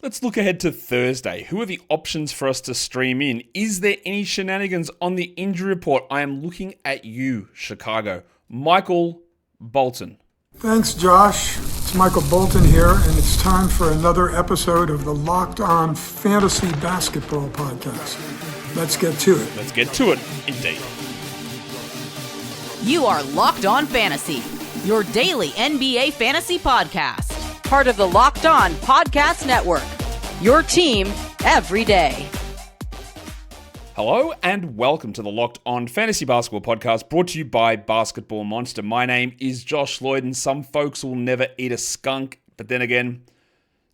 Let's look ahead to Thursday. Who are the options for us to stream in? Is there any shenanigans on the injury report? I am looking at you, Chicago. Michael Bolton. Thanks, Josh. It's Michael Bolton here, and it's time for another episode of the Locked On Fantasy Basketball Podcast. Let's get to it. Let's get to it, indeed. You are Locked On Fantasy, your daily NBA fantasy podcast. Part of the Locked On Podcast Network, your team every day. Hello and welcome to the Locked On Fantasy Basketball Podcast, brought to you by Basketball Monster. My name is Josh Lloyd, and some folks will never eat a skunk, but then again,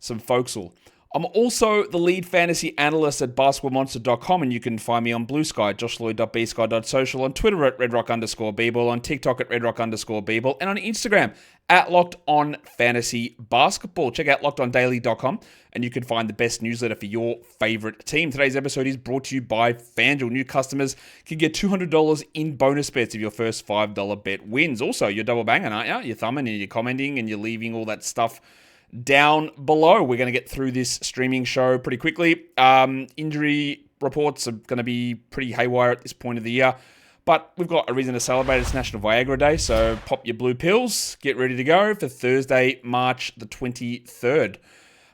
some folks will. I'm also the lead fantasy analyst at basketballmonster.com, and you can find me on Blue Sky, joshloyd.bsky.social, on Twitter at redrock_bball, on TikTok at redrock_bball, and on Instagram at Locked On Fantasy Basketball. Check out lockedondaily.com, and you can find the best newsletter for your favorite team. Today's episode is brought to you by FanDuel. New customers can get $200 in bonus bets if your first $5 bet wins. Also, you're double banging, aren't you? You're thumbing and you're commenting and you're leaving all that stuff down below. We're going to get through this streaming show pretty quickly. Injury reports are going to be pretty haywire at this point of the year, but we've got a reason to celebrate. It's National Viagra Day, so pop your blue pills, get ready to go for Thursday, March the 23rd.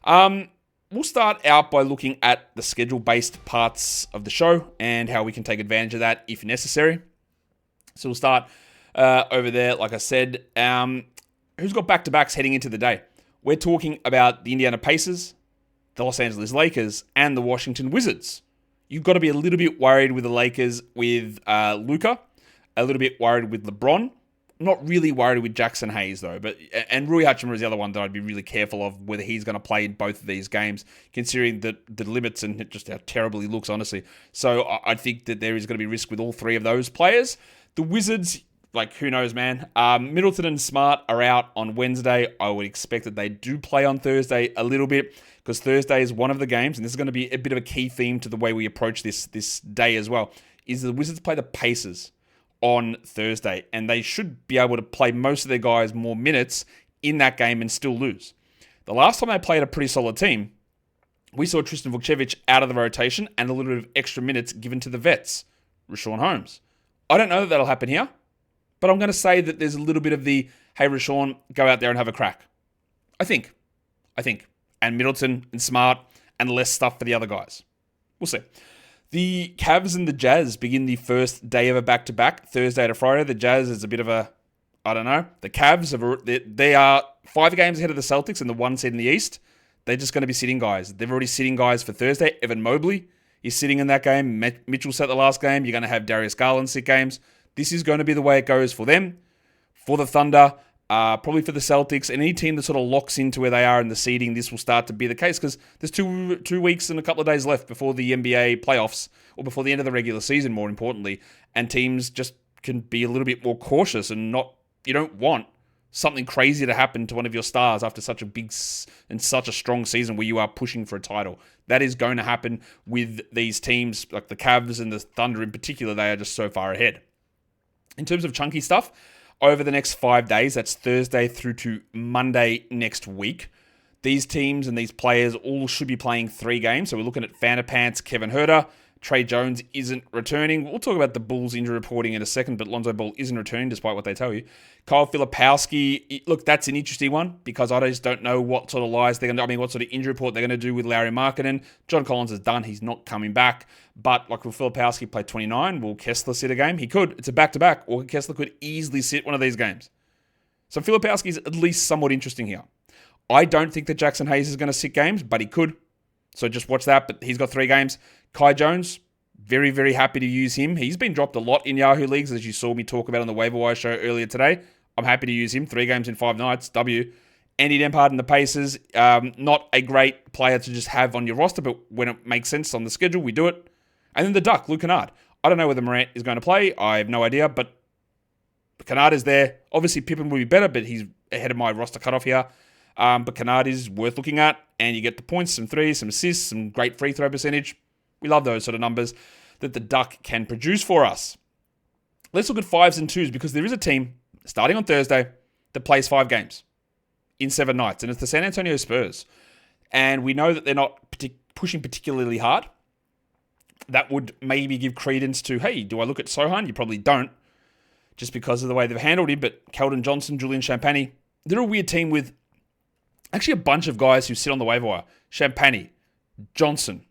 We'll start out by looking at the schedule-based parts of the show and how we can take advantage of that if necessary. So we'll start over there, like I said. Who's got back-to-backs heading into the day? We're talking about the Indiana Pacers, the Los Angeles Lakers, and the Washington Wizards. You've got to be a little bit worried with the Lakers with Luka, a little bit worried with LeBron. Not really worried with Jackson Hayes, though. And Rui Hachimura is the other one that I'd be really careful of whether he's going to play in both of these games, considering the limits and just how terrible he looks, honestly. So I think that there is going to be risk with all three of those players. The Wizards, who knows, man. Middleton and Smart are out on Wednesday. I would expect that they do play on Thursday a little bit, because Thursday is one of the games, and this is going to be a bit of a key theme to the way we approach this day as well, is the Wizards play the Pacers on Thursday, and they should be able to play most of their guys more minutes in that game and still lose. The last time they played a pretty solid team, we saw Tristan Vukcevic out of the rotation and a little bit of extra minutes given to the vets, Richaun Holmes. I don't know that that'll happen here, but I'm going to say that there's a little bit of the, hey, Richaun, go out there and have a crack. I think. And Middleton and Smart and less stuff for the other guys. We'll see. The Cavs and the Jazz begin the first day of a back-to-back, Thursday to Friday. The Jazz is a bit of a, I don't know. The Cavs, they are 5 games ahead of the Celtics and the 1 seed in the East. They're just going to be sitting guys. They're already sitting guys for Thursday. Evan Mobley is sitting in that game. Mitchell set the last game. You're going to have Darius Garland sit games. This is going to be the way it goes for them, for the Thunder, probably for the Celtics, and any team that sort of locks into where they are in the seeding. This will start to be the case because there's two weeks and a couple of days left before the NBA playoffs, or before the end of the regular season, more importantly, and teams just can be a little bit more cautious and not. You don't want something crazy to happen to one of your stars after such a big and such a strong season where you are pushing for a title. That is going to happen with these teams, like the Cavs and the Thunder in particular. They are just so far ahead. In terms of chunky stuff, over the next 5 days, that's Thursday through to Monday next week, these teams and these players all should be playing 3 games. So we're looking at Pants, Kevin Huerter. Trey Jones isn't returning. We'll talk about the Bulls injury reporting in a second, but Lonzo Ball isn't returning despite what they tell you. Kyle Filipowski, look, that's an interesting one because I just don't know what sort of lies they're going to do. What sort of injury report they're going to do with Larry Markkinen. John Collins is done. He's not coming back. But will Filipowski play 29? Will Kessler sit a game? He could. It's a back-to-back. Or Kessler could easily sit one of these games. So Filipowski is at least somewhat interesting here. I don't think that Jackson Hayes is going to sit games, but he could. So just watch that. But he's got 3 games. Kai Jones, very, very happy to use him. He's been dropped a lot in Yahoo leagues, as you saw me talk about on the waiver wire show earlier today. I'm happy to use him. 3 games in 5 nights. W. Andy Dempard and the Pacers, not a great player to just have on your roster, but when it makes sense on the schedule, we do it. And then the Duck, Luke Kennard. I don't know whether Morant is going to play. I have no idea, but Kennard is there. Obviously, Pippen will be better, but he's ahead of my roster cutoff here. But Kennard is worth looking at, and you get the points, some threes, some assists, some great free throw percentage. We love those sort of numbers that the Duck can produce for us. Let's look at 5s and 2s because there is a team starting on Thursday that plays 5 games in 7 nights, and it's the San Antonio Spurs. and we know that they're not pushing particularly hard. That would maybe give credence to, hey, do I look at Sohan? You probably don't, just because of the way they've handled him. But Keldon Johnson, Julian Champagny, they're a weird team with actually a bunch of guys who sit on the waiver wire. Champagny, Johnson,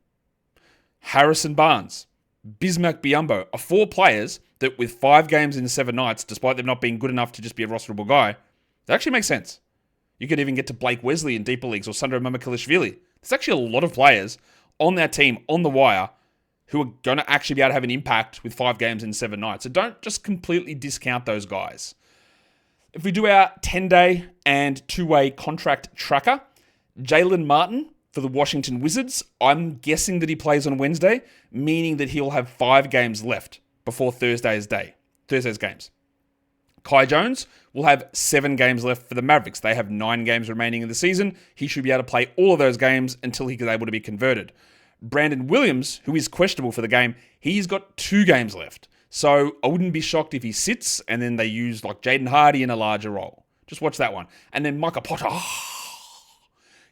Harrison Barnes, Bismack Biyombo are 4 players that with 5 games in 7 nights, despite them not being good enough to just be a rosterable guy, that actually makes sense. You could even get to Blake Wesley in deeper leagues or Sandro Mamakilishvili. There's actually a lot of players on that team, on the wire, who are going to actually be able to have an impact with 5 games in 7 nights. So don't just completely discount those guys. If we do our 10-day and 2-way contract tracker, Jalen Martin for the Washington Wizards, I'm guessing that he plays on Wednesday, meaning that he'll have 5 games left before Thursday's games. Kai Jones will have 7 games left for the Mavericks. They have 9 games remaining in the season. He should be able to play all of those games until he is able to be converted. Brandon Williams, who is questionable for the game, he's got 2 games left. So I wouldn't be shocked if he sits and then they use like Jaden Hardy in a larger role. Just watch that one. And then Micah Potter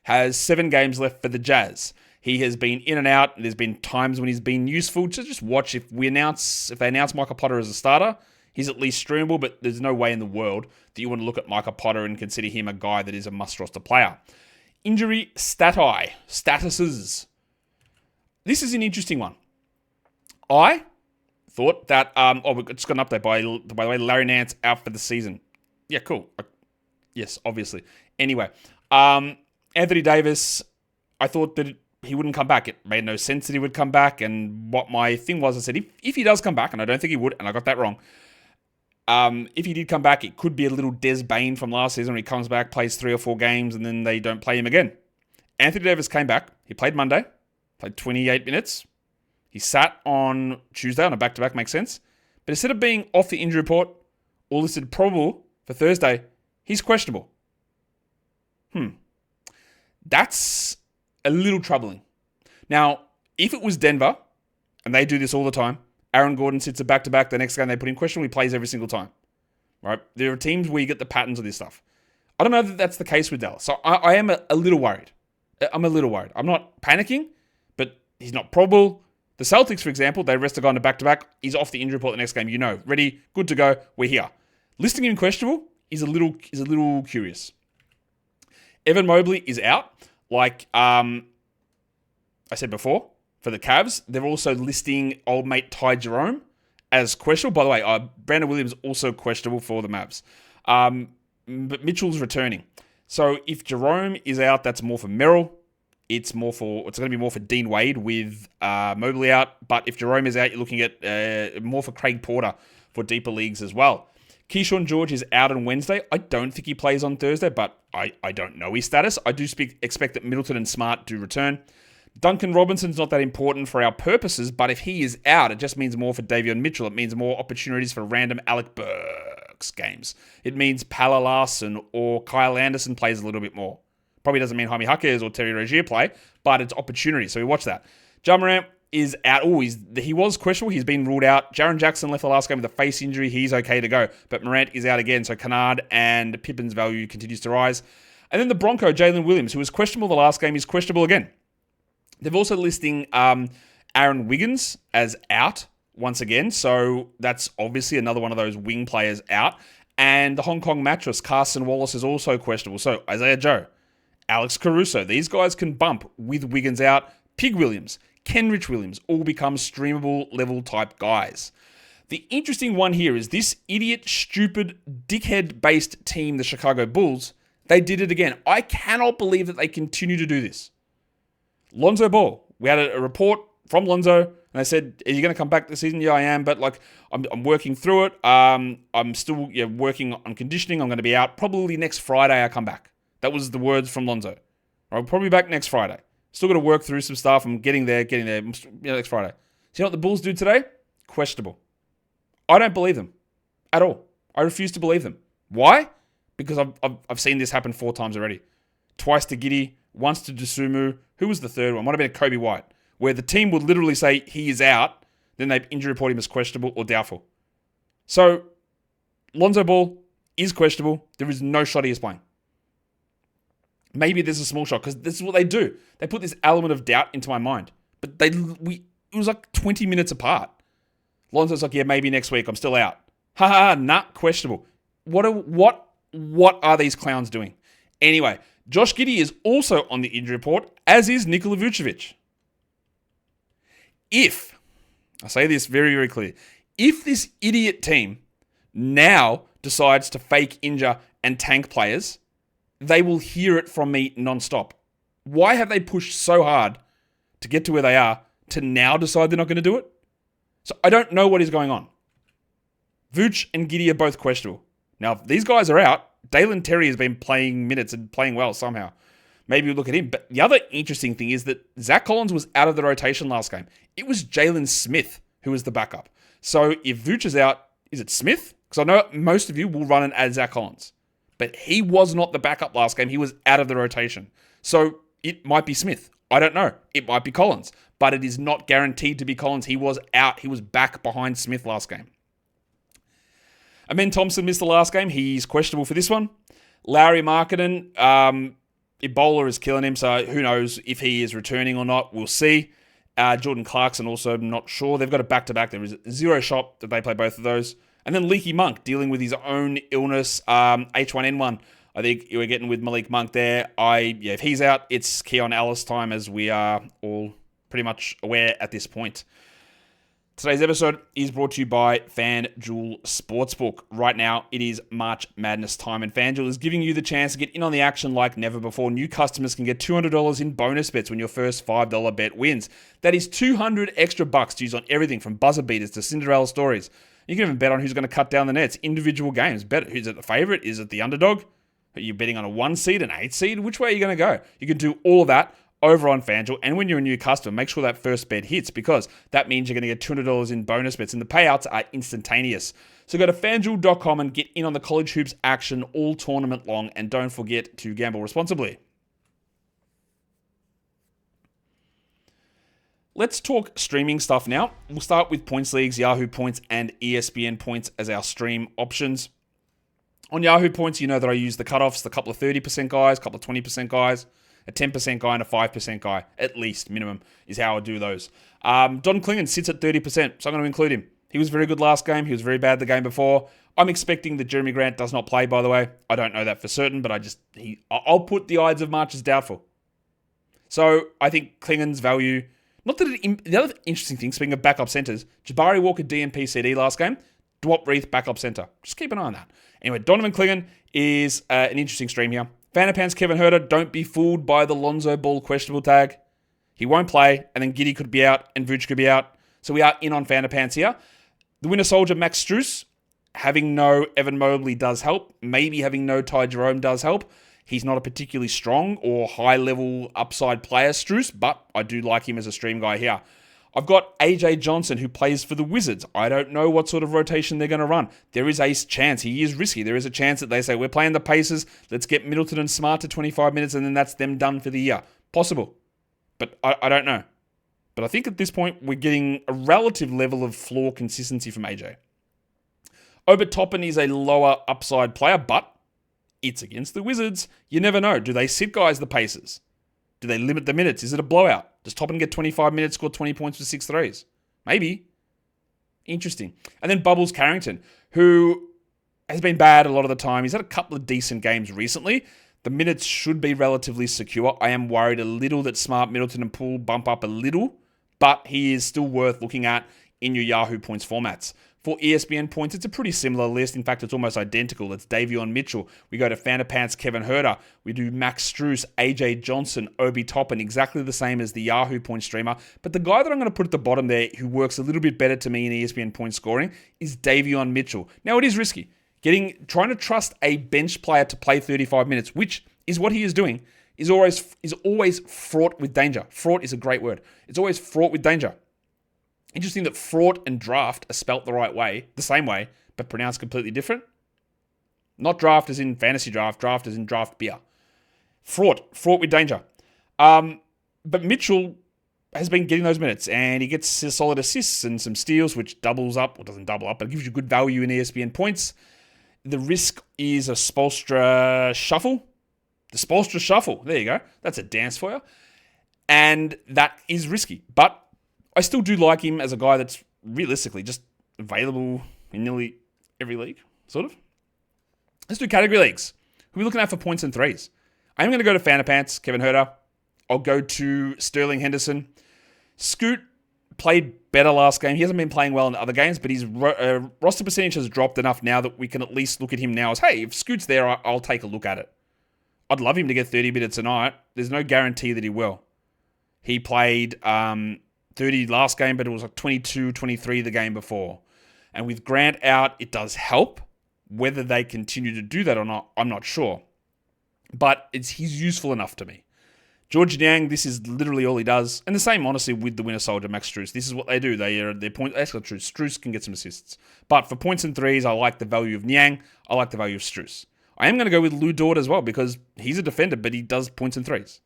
has 7 games left for the Jazz. He has been in and out. There's been times when he's been useful. So just watch if they announce Micah Potter as a starter, he's at least streamable, but there's no way in the world that you want to look at Micah Potter and consider him a guy that is a must-roster player. Injury statuses. This is an interesting one. I thought that, we just got an update by the way, Larry Nance out for the season. Yeah, cool. Yes, obviously. Anyway, Anthony Davis, I thought that he wouldn't come back. It made no sense that he would come back. And what my thing was, I said, if he does come back, and I don't think he would, and I got that wrong. If he did come back, it could be a little Des Bane from last season where he comes back, plays 3 or 4 games, and then they don't play him again. Anthony Davis came back. He played Monday, played 28 minutes. He sat on Tuesday on a back-to-back, makes sense. But instead of being off the injury report or listed probable for Thursday, he's questionable. That's a little troubling. Now, if it was Denver, and they do this all the time, Aaron Gordon sits a back-to-back, the next game they put in question, he plays every single time. Right? There are teams where you get the patterns of this stuff. I don't know that that's the case with Dallas. So I am a little worried. I'm a little worried. I'm not panicking, but he's not probable. The Celtics, for example, they rest a guy on a back-to-back. He's off the injury report the next game. You know, ready, good to go. We're here. Listing him questionable is a little curious. Evan Mobley is out. Like I said before, for the Cavs, they're also listing old mate Ty Jerome as questionable. By the way, Brandon Williams also questionable for the Mavs. But Mitchell's returning. So if Jerome is out, that's more for Merrill. It's going to be more for Dean Wade with Mobley out. But if Jerome is out, you're looking at more for Craig Porter for deeper leagues as well. Keyshawn George is out on Wednesday. I don't think he plays on Thursday, but I don't know his status. I do expect that Middleton and Smart do return. Duncan Robinson's not that important for our purposes, but if he is out, it just means more for Davion Mitchell. It means more opportunities for random Alec Burks games. It means Pala Larson or Kyle Anderson plays a little bit more. Probably doesn't mean Jaime Jaquez or Terry Rozier play, but it's opportunity, so we watch that. Ja Morant is out. He was questionable. He's been ruled out. Jaren Jackson left the last game with a face injury. He's okay to go, but Morant is out again, so Kennard and Pippen's value continues to rise. And then the Bronco, Jalen Williams, who was questionable the last game, is questionable again. They've also listing Aaron Wiggins as out once again, so that's obviously another one of those wing players out. And the Hong Kong mattress, Carson Wallace, is also questionable. So Isaiah Joe, Alex Caruso, these guys can bump with Wiggins out. Pig Williams, Kenrich Williams, all become streamable level type guys. The interesting one here is this idiot, stupid, dickhead-based team, the Chicago Bulls, they did it again. I cannot believe that they continue to do this. Lonzo Ball. We had a report from Lonzo, and they said, "Are you going to come back this season?" Yeah, I am, but I'm working through it. I'm still working on conditioning. I'm going to be out probably next Friday. I come back. That was the words from Lonzo. I'll probably be back next Friday. Still got to work through some stuff. I'm getting there. Next Friday. See what the Bulls do today? Questionable. I don't believe them at all. I refuse to believe them. Why? Because I've seen this happen 4 times already. Twice to Giddey, once to Dosunmu. Who was the third one? Might have been Kobe White, where the team would literally say he is out, then they injury report him as questionable or doubtful. So, Lonzo Ball is questionable. There is no shot he is playing. Maybe there's a small shot because this is what they do. They put this element of doubt into my mind. But it was like 20 minutes apart. Lonzo's like, yeah, maybe next week. I'm still out. Ha ha, nah, questionable. What are these clowns doing? Anyway, Josh Giddey is also on the injury report, as is Nikola Vucevic. I say this very, very clear, if this idiot team now decides to fake injure and tank players, they will hear it from me nonstop. Why have they pushed so hard to get to where they are to now decide they're not going to do it? So I don't know what is going on. Vooch and Giddey are both questionable. Now, if these guys are out, Dalen Terry has been playing minutes and playing well somehow. Maybe we look at him. But the other interesting thing is that Zach Collins was out of the rotation last game. It was Jalen Smith who was the backup. So if Vooch is out, is it Smith? Because I know most of you will run and add Zach Collins. But he was not the backup last game. He was out of the rotation. So it might be Smith. I don't know. It might be Collins. But it is not guaranteed to be Collins. He was out. He was back behind Smith last game. Amen Thompson missed the last game. He's questionable for this one. Larry Markkinen, Ebola is killing him, so who knows if he is returning or not. We'll see. Jordan Clarkson also not sure. They've got a back-to-back. There is zero shot that they play both of those. And then Leaky Monk dealing with his own illness, H1N1. I think we're getting with Malik Monk there. If he's out, it's Keon Ellis time, as we are all pretty much aware at this point. Today's episode is brought to you by FanDuel Sportsbook. Right now, it is March Madness time, and FanDuel is giving you the chance to get in on the action like never before. New customers can get $200 in bonus bets when your first $5 bet wins. That is $200 extra bucks to use on everything from buzzer beaters to Cinderella stories. You can even bet on who's going to cut down the nets. Individual games. Bet who's it the favorite? Is it the underdog? Are you betting on a 1 seed, an 8 seed? Which way are you going to go? You can do all of that over on FanDuel. And when you're a new customer, make sure that first bet hits, because that means you're going to get $200 in bonus bets, and the payouts are instantaneous. So go to FanDuel.com and get in on the college hoops action all tournament long, and don't forget to gamble responsibly. Let's talk streaming stuff now. We'll start with points leagues, Yahoo Points, and ESPN Points as our stream options. On Yahoo Points, you know that I use the cutoffs, the couple of 30% guys, couple of 20% guys, a 10% guy and a 5% guy, at least, minimum, is how I do those. Don Clingan sits at 30%, so I'm going to include him. He was very good last game. He was very bad the game before. I'm expecting that Jeremy Grant does not play, by the way. I don't know that for certain, but I'll put the Ides of March as doubtful. So I think Klingan's value, the other interesting thing, speaking of backup centers, Jabari Walker DNP CD last game, Dwop Reith backup center. Just keep an eye on that. Anyway, Donovan Clingan is an interesting stream here. Fanapans Kevin Huerter, don't be fooled by the Lonzo Ball questionable tag. He won't play, and then Giddey could be out, and Vooch could be out. So we are in on Fanapans here. The Winter Soldier, Max Strus, having no Evan Mobley does help. Maybe having no Ty Jerome does help. He's not a particularly strong or high-level upside player, Strus, but I do like him as a stream guy here. I've got AJ Johnson, who plays for the Wizards. I don't know what sort of rotation they're going to run. There is a chance. He is risky. There is a chance that they say, we're playing the Pacers. Let's get Middleton and Smart to 25 minutes, and then that's them done for the year. Possible. But I don't know. But I think at this point, we're getting a relative level of floor consistency from AJ. Obi Toppin is a lower upside player, but it's against the Wizards. You never know. Do they sit guys the Pacers? Do they limit the minutes? Is it a blowout? Does Toppin get 25 minutes, score 20 points for 6 threes? Maybe. Interesting. And then Bubbles Carrington, who has been bad a lot of the time. He's had a couple of decent games recently. The minutes should be relatively secure. I am worried a little that Smart, Middleton, and Poole bump up a little, but he is still worth looking at in your Yahoo Points formats. For ESPN Points, it's a pretty similar list. In fact, it's almost identical. It's Davion Mitchell. We go to Fanapants Kevin Huerter. We do Max Strus, AJ Johnson, Obi Toppin, exactly the same as the Yahoo Points streamer. But the guy that I'm going to put at the bottom there, who works a little bit better to me in ESPN Points scoring, is Davion Mitchell. Now, it is risky. Trying to trust a bench player to play 35 minutes, which is what he is doing, is always fraught with danger. Fraught is a great word. It's always fraught with danger. Interesting that fraught and draft are spelt the same way, but pronounced completely different. Not draft as in fantasy draft as in draft beer. Fraught with danger. But Mitchell has been getting those minutes, and he gets solid assists and some steals, which doubles up, or doesn't double up, but it gives you good value in ESPN Points. The risk is a Spoelstra shuffle. The Spoelstra shuffle. There you go. That's a dance for you. And that is risky. But I still do like him as a guy that's realistically just available in nearly every league, sort of. Let's do category leagues. Who are we looking at for points and threes? I'm going to go to Fanapants, Kevin Huerter. I'll go to Sterling Henderson. Scoot played better last game. He hasn't been playing well in other games, but his roster percentage has dropped enough now that we can at least look at him now as, hey, if Scoot's there, I'll take a look at it. I'd love him to get 30 minutes tonight. There's no guarantee that he will. He played 30 last game, but it was like 22, 23 the game before. And with Grant out, it does help. Whether they continue to do that or not, I'm not sure. But he's useful enough to me. George Niang, this is literally all he does. And the same, honestly, with the winter soldier, Max Strus. This is what they do. Their point. Actually, true. Strus can get some assists. But for points and threes, I like the value of Niang. I like the value of Strus. I am going to go with Lloyd as well because he's a defender, but he does points and threes.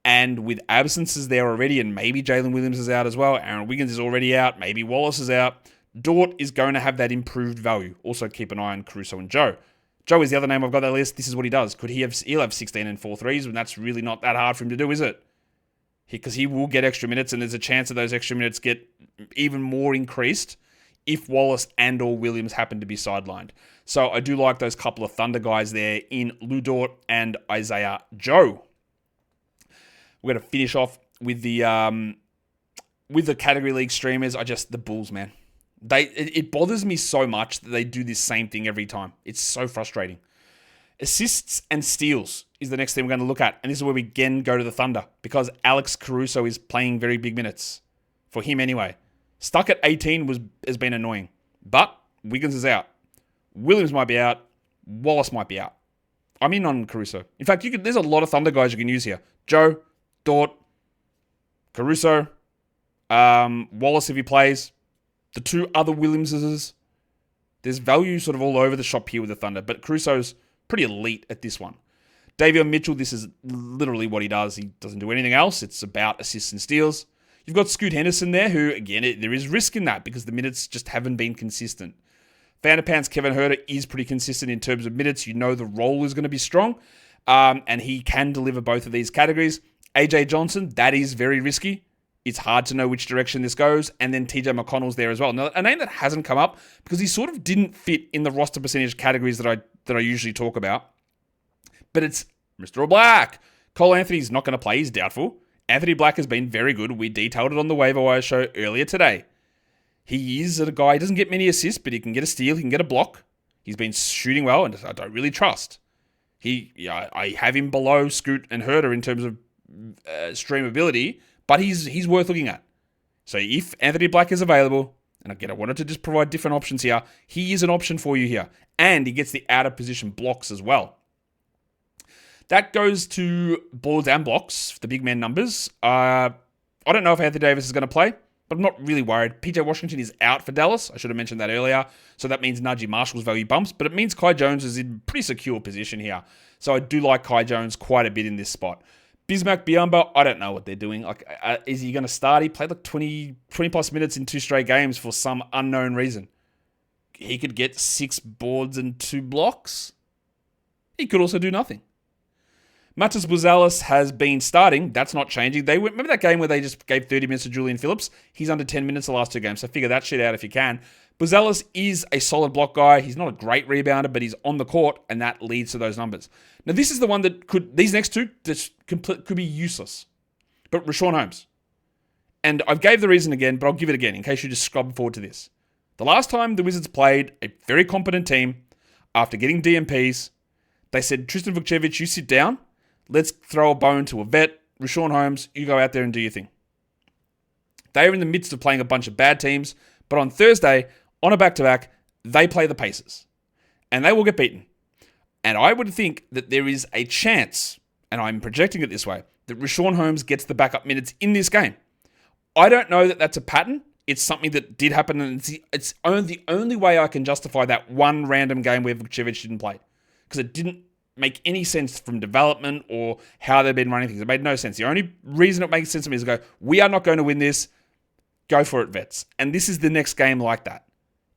And with absences there already, and maybe Jalen Williams is out as well, Aaron Wiggins is already out, maybe Wallace is out, Dort is going to have that improved value. Also keep an eye on Caruso and Joe. Joe is the other name I've got on that list. This is what he does. He'll have 16 and 4 threes, and that's really not that hard for him to do, is it? Because he will get extra minutes, and there's a chance that those extra minutes get even more increased if Wallace and or Williams happen to be sidelined. So I do like those couple of Thunder guys there in Lou Dort and Isaiah Joe. We're going to finish off with the category league streamers. The Bulls, man. It bothers me so much that they do this same thing every time. It's so frustrating. Assists and steals is the next thing we're going to look at. And this is where we again go to the Thunder because Alex Caruso is playing very big minutes. For him anyway. Stuck at 18 has been annoying. But Wiggins is out. Williams might be out. Wallace might be out. I'm in on Caruso. In fact, there's a lot of Thunder guys you can use here. Joe, Dort, Caruso, Wallace if he plays. The two other Williamses. There's value sort of all over the shop here with the Thunder, but Caruso's pretty elite at this one. Davion Mitchell, this is literally what he does. He doesn't do anything else. It's about assists and steals. You've got Scoot Henderson there, who, again, there is risk in that because the minutes just haven't been consistent. Fanapants Kevin Huerter is pretty consistent in terms of minutes. You know the role is going to be strong, and he can deliver both of these categories. AJ Johnson, that is very risky. It's hard to know which direction this goes. And then TJ McConnell's there as well. Now, a name that hasn't come up because he sort of didn't fit in the roster percentage categories that I usually talk about. But it's Mr. Black. Cole Anthony's not going to play. He's doubtful. Anthony Black has been very good. We detailed it on the waiver wire show earlier today. He is a guy, he doesn't get many assists, but he can get a steal, he can get a block. He's been shooting well, and I don't really trust. I have him below Scoot and Huerter in terms of streamability, but he's worth looking at. So if Anthony Black is available, and again, I wanted to just provide different options here, he is an option for you here. And he gets the out-of-position blocks as well. That goes to boards and blocks, the big man numbers. I don't know if Anthony Davis is going to play, but I'm not really worried. PJ Washington is out for Dallas. I should have mentioned that earlier. So that means Najee Marshall's value bumps, but it means Kai Jones is in pretty secure position here. So I do like Kai Jones quite a bit in this spot. Bismack Biyombo, I don't know what they're doing. Is he going to start? He played like 20 plus minutes in 2 straight games for some unknown reason. He could get 6 boards and 2 blocks. He could also do nothing. Matas Buzelis has been starting. That's not changing. Remember that game where they just gave 30 minutes to Julian Phillips? He's under 10 minutes the last 2 games, so figure that shit out if you can. Buzelis is a solid block guy. He's not a great rebounder, but he's on the court, and that leads to those numbers. Now, this is the one that these next 2 could be useless. But Rashawn Holmes. And I've gave the reason again, but I'll give it again in case you just scrub forward to this. The last time the Wizards played a very competent team, after getting DMPs, they said, Tristan Vukcevic, you sit down. Let's throw a bone to a vet. Rashawn Holmes, you go out there and do your thing. They are in the midst of playing a bunch of bad teams, but on Thursday, on a back-to-back, they play the Pacers. And they will get beaten. And I would think that there is a chance, and I'm projecting it this way, that Rashawn Holmes gets the backup minutes in this game. I don't know that that's a pattern. It's something that did happen, and it's the only way I can justify that one random game where Vukcevic didn't play. Because it didn't make any sense from development or how they've been running things. It made no sense. The only reason it makes sense to me is to go, we are not going to win this. Go for it, vets. And this is the next game like that.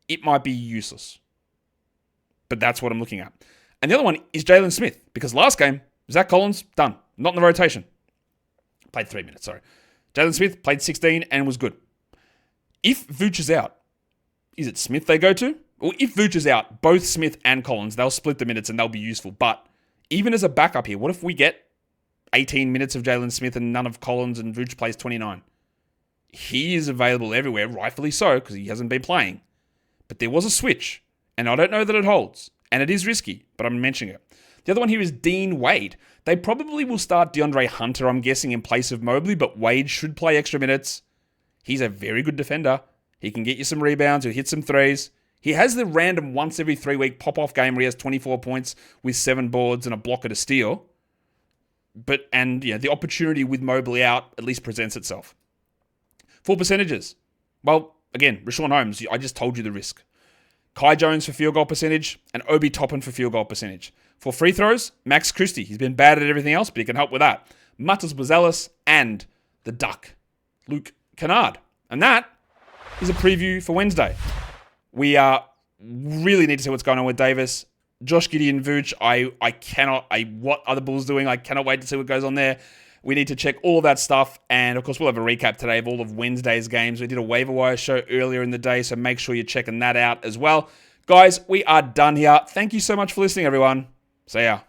It might be useless. But that's what I'm looking at. And the other one is Jalen Smith. Because last game, Zach Collins, done. Not in the rotation. Played 3 minutes, sorry. Jalen Smith played 16 and was good. If Vooch is out, is it Smith they go to? Well, if Vooch is out, both Smith and Collins, they'll split the minutes and they'll be useful. But even as a backup here, what if we get 18 minutes of Jalen Smith and none of Collins and Vooch plays 29? He is available everywhere, rightfully so, because he hasn't been playing. But there was a switch, and I don't know that it holds. And it is risky, but I'm mentioning it. The other one here is Dean Wade. They probably will start DeAndre Hunter, I'm guessing, in place of Mobley, but Wade should play extra minutes. He's a very good defender. He can get you some rebounds, he'll hit some threes. He has the random once every 3 week pop-off game where he has 24 points with 7 boards and a block and a steal. And the opportunity with Mobley out at least presents itself. For percentages, well, again, Rashawn Holmes, I just told you the risk. Kai Jones for field goal percentage and Obi Toppin for field goal percentage. For free throws, Max Christie. He's been bad at everything else, but he can help with that. Matas Buzelis and the Duck, Luke Kennard. And that is a preview for Wednesday. We really need to see what's going on with Davis. Josh Giddey, Vooch, what are the Bulls doing? I cannot wait to see what goes on there. We need to check all of that stuff. And, of course, we'll have a recap today of all of Wednesday's games. We did a waiver wire show earlier in the day, so make sure you're checking that out as well. Guys, we are done here. Thank you so much for listening, everyone. See ya.